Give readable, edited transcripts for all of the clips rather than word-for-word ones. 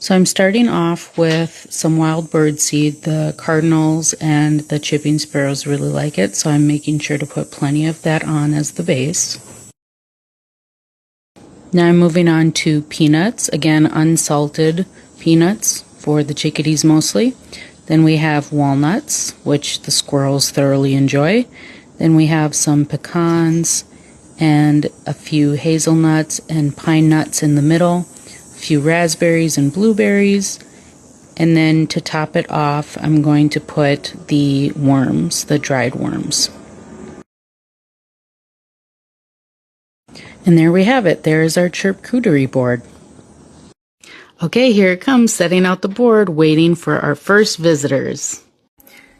So I'm starting off with some wild bird seed. The cardinals and the chipping sparrows really like it, so I'm making sure to put plenty of that on as the base. Now I'm moving on to peanuts, again unsalted peanuts for the chickadees mostly. Then we have walnuts, which the squirrels thoroughly enjoy. Then we have some pecans and a few hazelnuts and pine nuts in the middle, a few raspberries and blueberries, and then to top it off I'm going to put the worms, the dried worms. And there we have it. There's our Chirp-cuterie board. Okay, here it comes, setting out the board, waiting for our first visitors.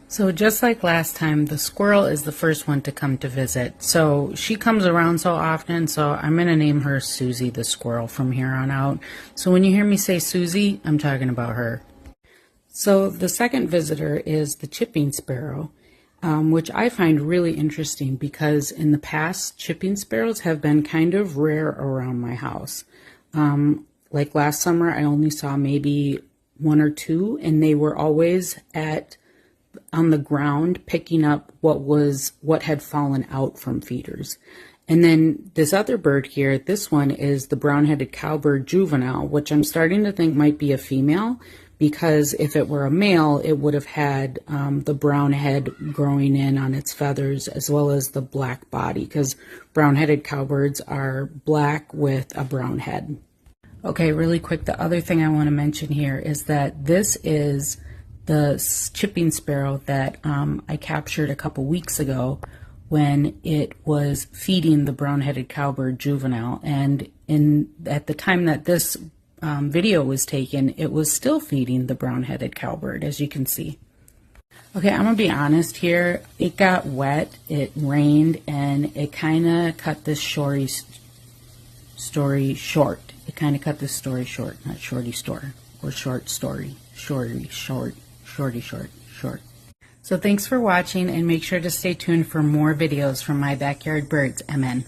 So just like last time, the squirrel is the first one to come to visit. So she comes around so often, so I'm going to name her Susie the squirrel from here on out. So when you hear me say Susie, I'm talking about her. So the second visitor is the chipping sparrow, which I find really interesting because in the past, chipping sparrows have been kind of rare around my house. Like last summer, I only saw maybe one or two, and they were always on the ground picking up what had fallen out from feeders. And then this other bird here, this one is the brown-headed cowbird juvenile, which I'm starting to think might be a female, because if it were a male, it would have had the brown head growing in on its feathers, as well as the black body, because brown-headed cowbirds are black with a brown head. Okay, really quick, the other thing I want to mention here is that this is the chipping sparrow that I captured a couple weeks ago when it was feeding the brown-headed cowbird juvenile. And at the time that this video was taken, it was still feeding the brown-headed cowbird, as you can see. Okay, I'm going to be honest here. It got wet, it rained, and it kind of cut this story short. It kind of cut this story short, not shorty store, or short story, shorty short. So thanks for watching, and make sure to stay tuned for more videos from my backyard birds. Amen.